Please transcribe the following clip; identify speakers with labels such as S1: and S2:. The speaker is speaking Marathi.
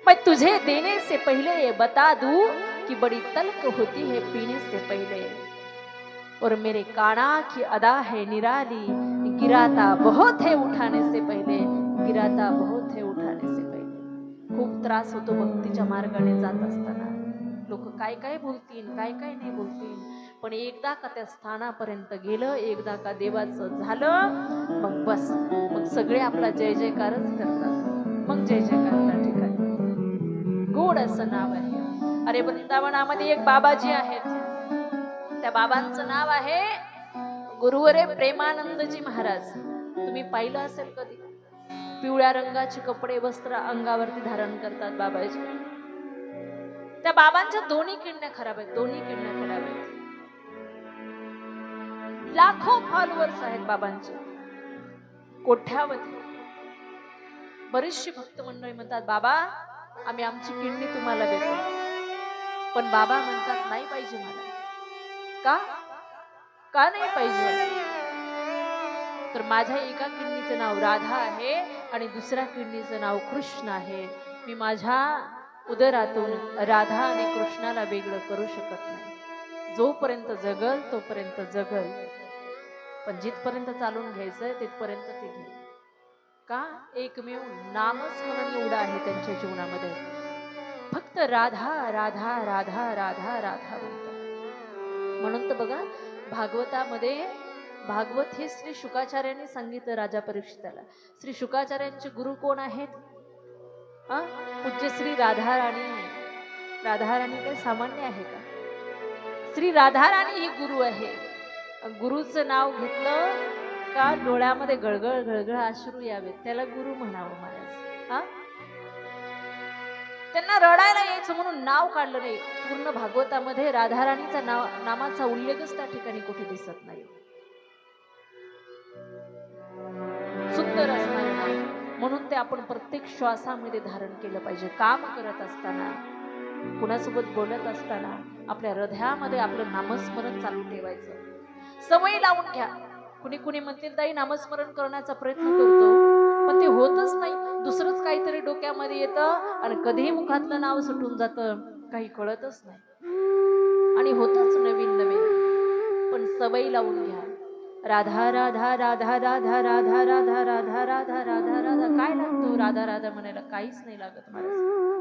S1: मैं तुझे देने से पहले ये बता दूं कि बड़ी तल्ख होती है पीने से पहले, और मेरे काना की अदा है निराली, गिराता बहुत है उठाने से पहले, गिराता बहुत है उठाने से पहले. खूप त्रास होतो भक्तीच्या मार्गाने जात असताना. लोक काय काय बोलतील, काय काय नाही बोलतील, पण एकदा का त्या स्थानापर्यंत गेलं, एकदा का देवाचं झालं, मग बस, मग सगळे आपला जय जयकारच करतात. मग जय जयकार त्या ठिकाणी. गोड असं नाव आहे. अरे वृंदावनामध्ये एक बाबाजी आहेत. त्या बाबांचं नाव आहे गुरुवरे प्रेमानंदजी महाराज. तुम्ही पाहिलं असेल कधी. पिवळ्या रंगाचे कपडे वस्त्र अंगावरती धारण करतात बाबाजी. त्या बाबांच्या दोन्ही किडण्या खराब आहेत. दोन्ही किडण्या खराब आहेत. लाखो फॉलोअर्स आहेत बाबांचे, कोट्यावधी. बरीचशी भक्त मंडळी म्हणतात बाबा आम्ही आमची किडनी तुम्हाला देतो, पण बाबा म्हणतात नाही पाहिजे मला. का का नाही पाहिजे? तर माझ्या एका किडनीचं नाव राधा आहे आणि दुसऱ्या किडनीचं नाव कृष्ण आहे. मी माझ्या उदरातून राधा आणि कृष्णाला वेगळं करू शकत नाही. जोपर्यंत जगल तोपर्यंत जगल, पण जिथपर्यंत चालून घ्यायचंय तिथपर्यंत ते घे. का? एकमेव नामस्मरण एवढं आहे त्यांच्या जीवनामध्ये. फक्त राधा राधा राधा राधा राधा म्हणतात. म्हणून तर बघा भागवतामध्ये, भागवत हे श्री शुकाचार्यांनी सांगितलं राजा परीक्षिताला. श्री शुकाचार्यांचे गुरु कोण आहेत? पूज्य श्री राधाराणी. राधाराणी काही सामान्य आहे का? श्री राधाराणी ही गुरु आहे. गुरुचं नाव घेतलं का डोळ्यामध्ये गळगळ गळगळ अश्रू यावेत, त्याला गुरु म्हणावं महाराज. त्यांना रडायला यायचं म्हणून नाव काढलं नाही. पूर्ण भागवतामध्ये राधाराणीचा नामाचा उल्लेखच त्या ठिकाणी कुठे दिसत नाही. सुंदर असणार नाव, म्हणून ते आपण प्रत्येक श्वासामध्ये धारण केलं पाहिजे. काम करत असताना, कुणासोबत बोलत असताना आपल्या हृदयामध्ये आपलं नामस्मरण चालू ठेवायचं. सवय लावून घ्या. कुणी कुणी म्हणतील ताई नामस्मरण करण्याचा प्रयत्न करतो, पण ते होतच नाही. दुसरंच काहीतरी डोक्यामध्ये येतं आणि कधीही मुखातलं नाव सुटून जातं, काही कळतच नाही आणि होतच नवीन नवीन. पण सवय लावून घ्या. राधा राधा राधा राधा राधा राधा राधा राधा राधा राधा. काय लागतो राधा राधा म्हणायला? काहीच नाही लागत महाराज.